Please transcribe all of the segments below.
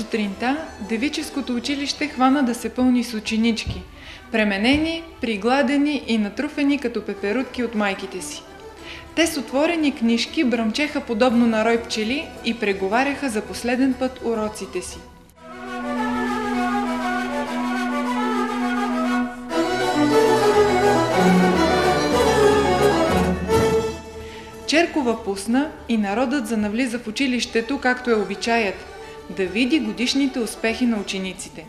сутринта девическото училище хвана да се пълни с ученички, пременени, пригладени и натруфени като пеперутки от майките си. Те с отворени книжки бръмчеха подобно на рой пчели и преговаряха за последен път уроците си. Черкова пусна и народът занавлиза в училището, както е обичаят, да види годишните успехи на учениците.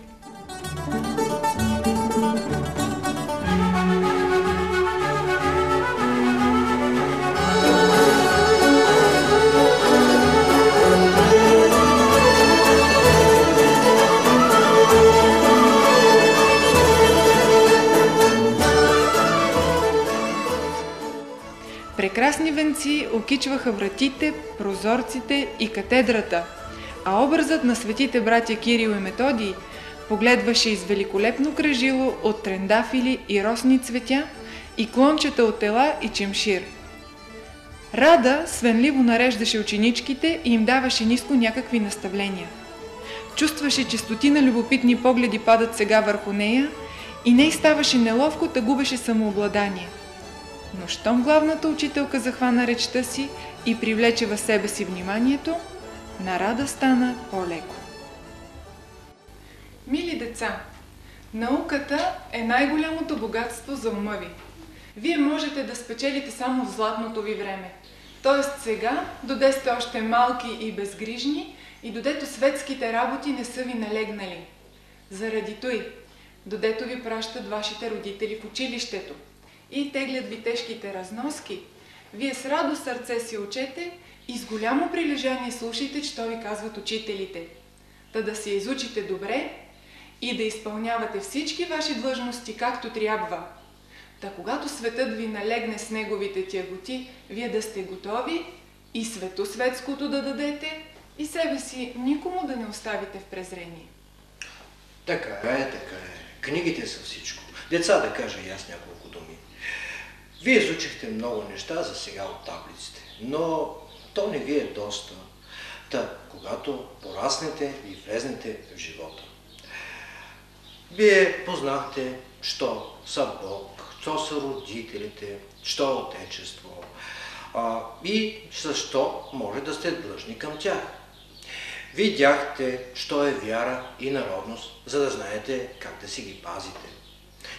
Прекрасни венци окичваха вратите, прозорците и катедрата, а образът на светите братя Кирил и Методий погледваше из великолепно кръжило от трендафили и росни цветя и клончета от ела и чемшир. Рада свенливо нареждаше ученичките и им даваше ниско някакви наставления. Чувстваше, че стотина любопитни погледи падат сега върху нея и не ставаше неловко, та губеше самообладание. Но щом главната учителка захвана речта си и привлече в себе си вниманието, на Рада стана по-леко. Мили деца, науката е най-голямото богатство за ума ви. Вие можете да спечелите само в златното ви време. Тоест сега, додето сте още малки и безгрижни и додето светските работи не са ви налегнали. Заради той, додето ви пращат вашите родители в училището и теглят ви тежките разноски, вие с радо сърце си учете и с голямо прилежание слушайте, що ви казват учителите. Та да се изучите добре и да изпълнявате всички ваши длъжности както трябва. Та когато светът ви налегне с неговите тяготи, вие да сте готови и свето светското да дадете и себе си никому да не оставите в презрение. Така е, така е. Книгите са всичко. Деца, да кажа и аз няколко думи. Вие изучихте много неща за сега от таблиците, но то не ви е доста. Та, когато пораснете и влезнете в живота. Вие познахте, що са Бог, що са родителите, що е отечество и защо може да сте длъжни към тях. Видяхте, що е вяра и народност, за да знаете как да си ги пазите.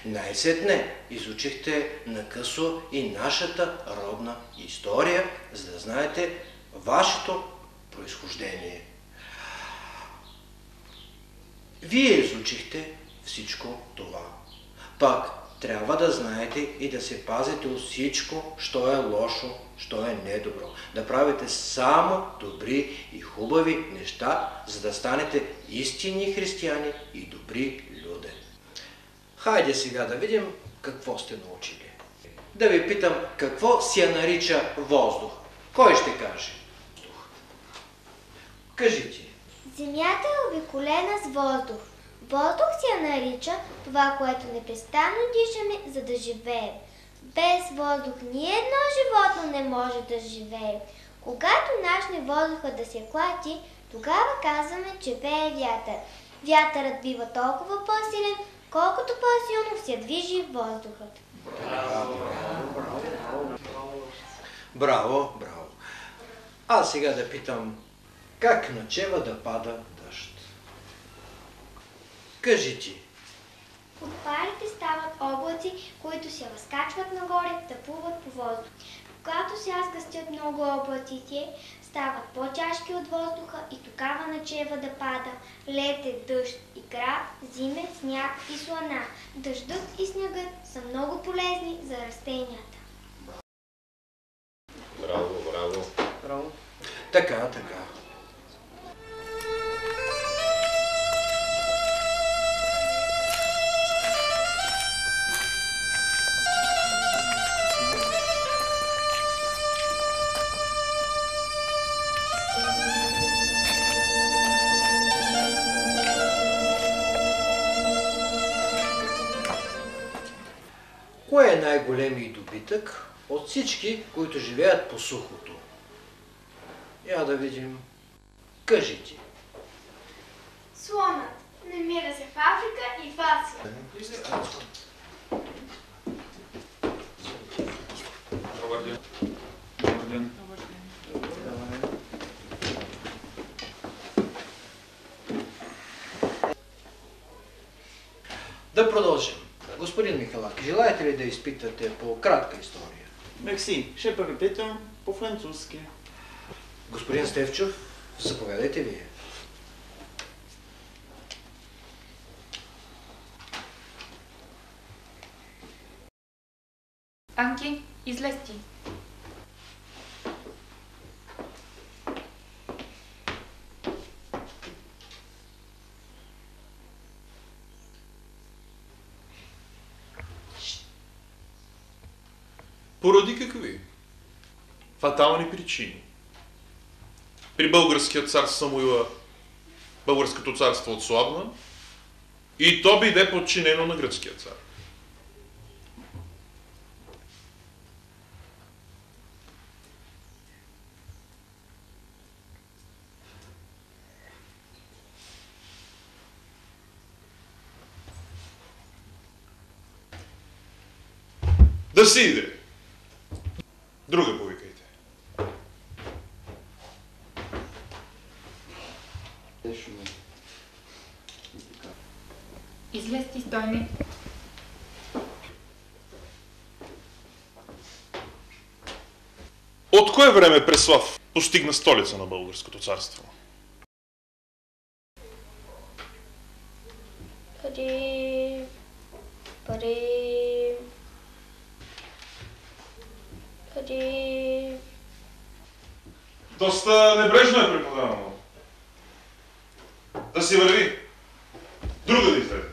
Най-сетне изучихте накъсо и нашата родна история, за да знаете вашето произхождение. Вие изучихте всичко това. Пак трябва да знаете и да се пазите от всичко, що е лошо, що е недобро. Да правите само добри и хубави неща, за да станете истинни християни и добри люди. Хайде сега да видим какво сте научили. Да ви питам, какво се нарича въздух? Кой ще каже? Кажи ти. Земята е обиколена с въздух. Въздух се нарича това, което непрестанно дишаме, за да живеем. Без въздух ни едно животно не може да живее. Когато начне въздуха да се клати, тогава казваме, че вее вятър. Вятърът бива толкова по-силен, колкото по-силно се движи въздухът. Браво, браво. А сега да питам, как начева да пада дъжд? Кажи ти. От парите стават облаци, които се разкачват нагоре, да плуват по въздух. Когато се разгъстят много облаците, стават по-тяжки от въздуха и тогава начева да пада лед, дъжд и град, зиме, сняг и слана. Дъждът и снегът са много полезни за растенията. Браво, браво. Браво. Така, така. Кое е най-големият добитък от всички, които живеят по сухото? Я да видим. Кажи ти. Слонът намира се в Африка и в Азия. Добър ден. Добър ден. Да продължим. Господин Михалак, желаете ли да изпитате по кратка история? Мерси, ще препитам по-французски. Господин Стефчов, заповядайте вие. Анки, излез ти. Поради какви? Фатални причини. При българския цар Самуила българското царство отслабна и то биде подчинено на гръцкия цар. Да си иде. Друга повикайте. Излез ти, Стойне. От кое време Преслав постигна столица на българското царство? Доста небрежно е преподавано. Да си върви. Друга да излезе.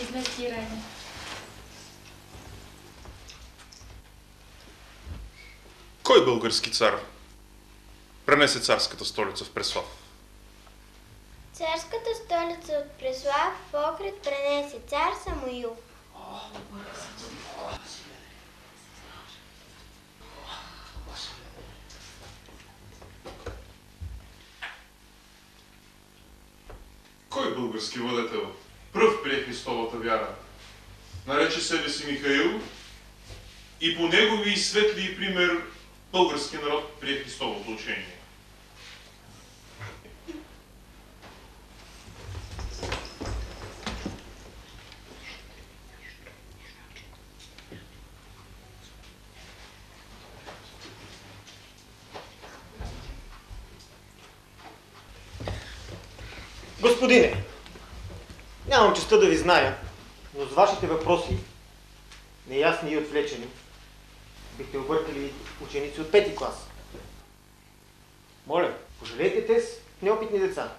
Излез ти, Райне. Кой български цар пренесе царската столица в Преслав? Царската столица от Преслав в Охрид пренесе цар Самуил. Кой български владетел пръв прие Христовата вяра? Нарече себе си Михаил и по негови светли пример български народ прие Христовото учение. Господине, нямам честа да ви зная, но с вашите въпроси, неясни и отвлечени, бихте объркали ученици от 5-ти клас. Моля, пожалейте те с неопитни деца.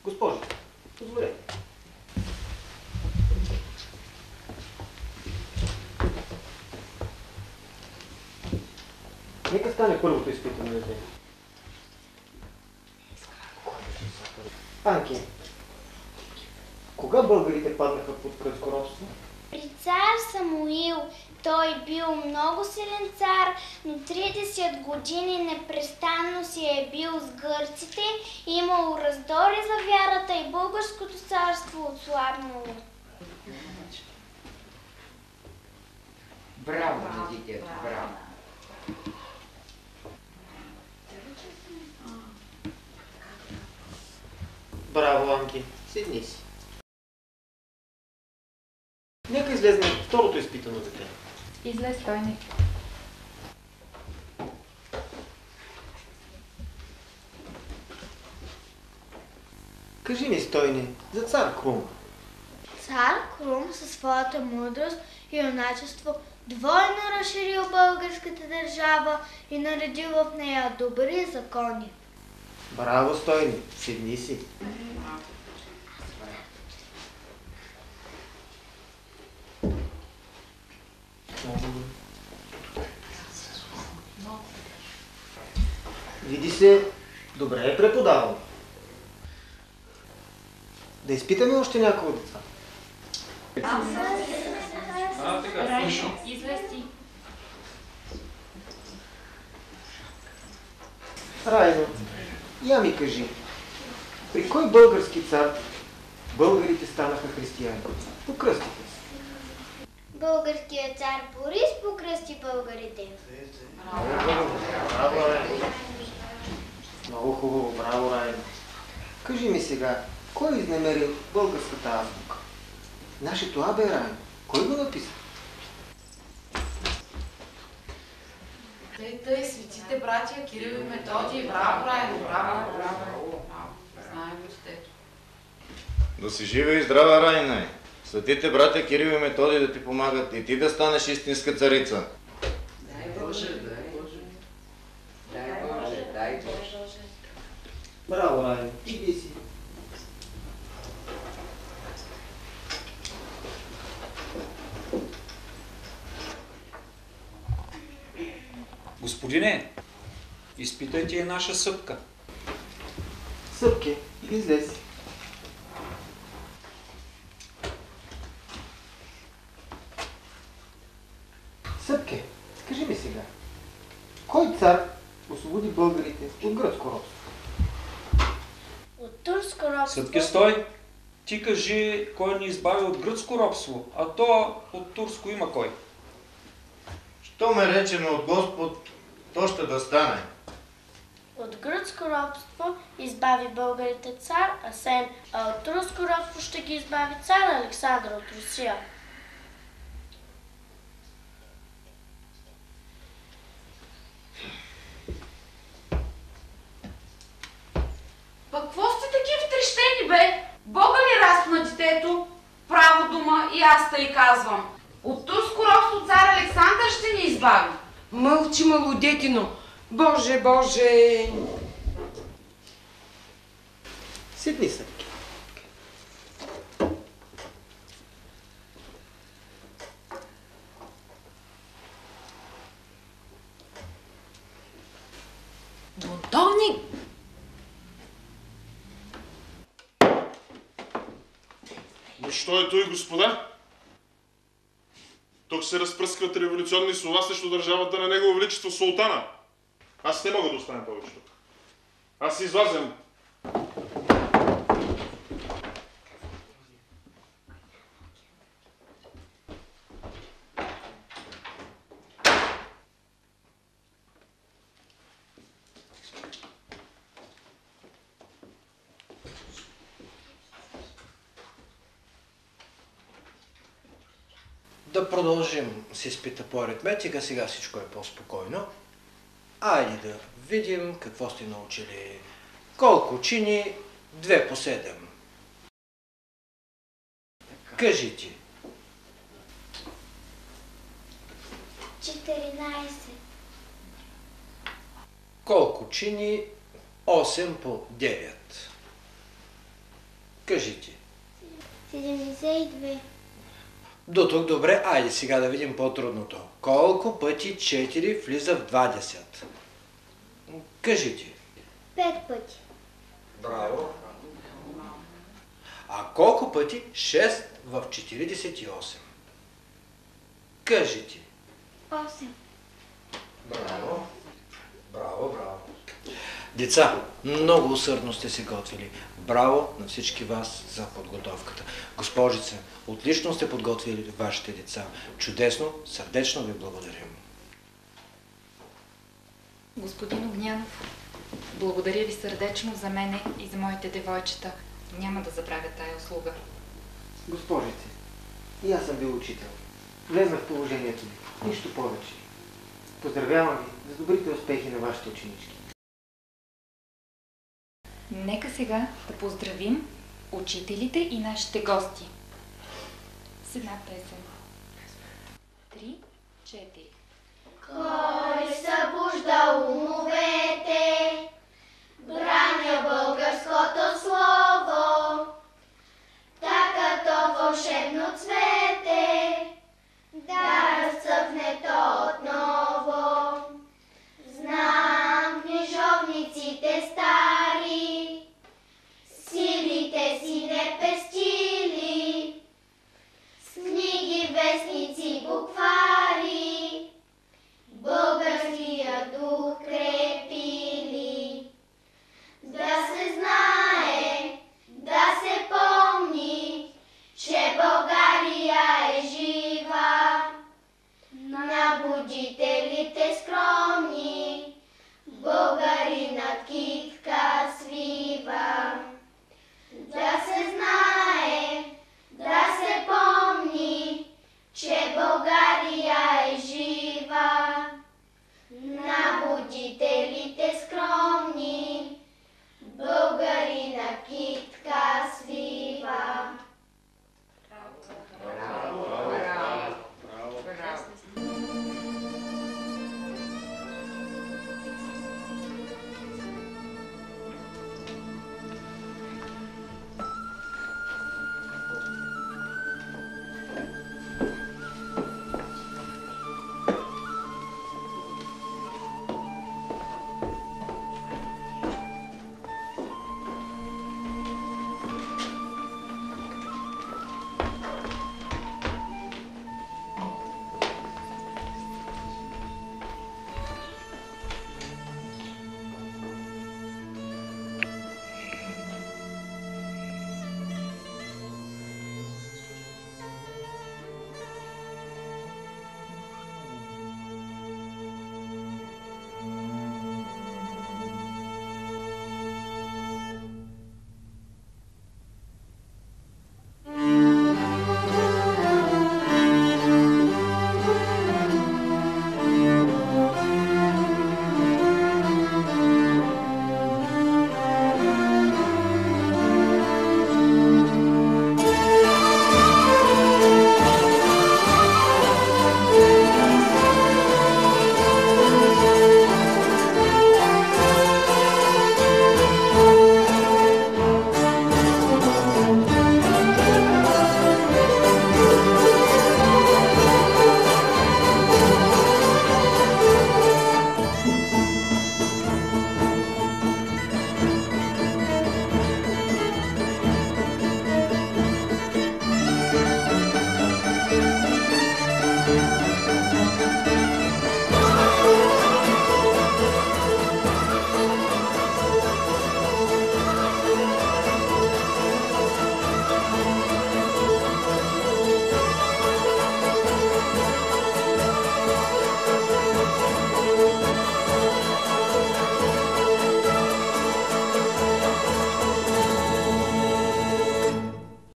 Госпожи, позволете. Нека стане първото изпитане на дете. Анки, кога българите паднаха под гръцко робство? При цар Самуил той бил много силен цар, но 30 години непрестанно си е бил с гърците, имал раздори за вярата и българското царство отслабнало. Браво за детето, браво. Браво, Анки. Седни си. Нека излезне второто изпитано дете. Излез, Стойне. Кажи ми, Стойне, за цар Крум. Цар Крум със своята мъдрост и юначество двойно разширил българската държава и наредил в нея добри закони. Браво, Стойне. Седни си. Види се, добре е преподавал. Да изпитаме още някои от деца. Райно, излезти. Райно, я ми кажи, при кой български цар българите станаха християни? Покръстите се. Българският цар Борис покръсти българите. Браво, Райно. Много хубаво, браво, Райно. Кажи ми сега, кой изнемери българската азбука? Нашето А бе, Райно. Кой го написа? Тъй, светите братия Кирил и Методий. Браво, Райно, браво. Знаем четето. Да си жива и здрава, Райна. Светите братя Кирил и Методий да ти помагат и ти да станеш истинска царица. Дай Боже, дай Боже. Дай Боже, дай Боже. Браво, Райно. Иди си. Господине, изпитайте и наша съпка. Съпке, излез. Съпке, кажи ми сега, кой цар освободи българите от гръцко робство? От турско робство. Съпке, стой! Ти кажи, кой ни избави от гръцко робство, а то от турско има кой. Що ме речено от Господ, то ще да стане. От гръцко робство избави българите цар Асен, а от турско робство ще ги избави цар Александър от Русия. Пък какво сте такива втрещени, бе? Бога ли разпна детето? Право дума и аз тъй казвам. От турско робство цар Александър ще ни избави. Мълчи, малодетино! Боже, Боже! Седни, Съпке. Бунтовник! Но що е той, господа? Тук се разпръскват революционни слова срещу държавата на Негово Величество Султана. Аз не мога да остана повече тук. Аз излазям. Да продължим с изпита по аритметика, сега всичко е по-спокойно. Айде да видим какво сте научили. Колко чини 2 по 7? Кажи ти. 14. Колко чини 8 по 9? Кажи ти. 72. До тук добре, айде сега да видим по-трудното. Колко пъти 4 влиза в 20? Кажи ти. 5 пъти. Браво. А колко пъти 6 в 48? Кажи ти. 8. Браво. Браво, браво. Деца, много усърдно сте се готвили. Браво на всички вас за подготовката. Госпожице, отлично сте подготвили вашите деца. Чудесно, сърдечно ви благодарим. Господин Огнянов, благодаря ви сърдечно за мене и за моите девойчета. Няма да забравя тая услуга. Госпожице, и аз съм бил учител. Влезнах в положението ми. Нищо повече. Поздравявам ви за добрите успехи на вашите ученички. Нека сега да поздравим учителите и нашите гости. С една песен. 3, 4. Кой събужда умове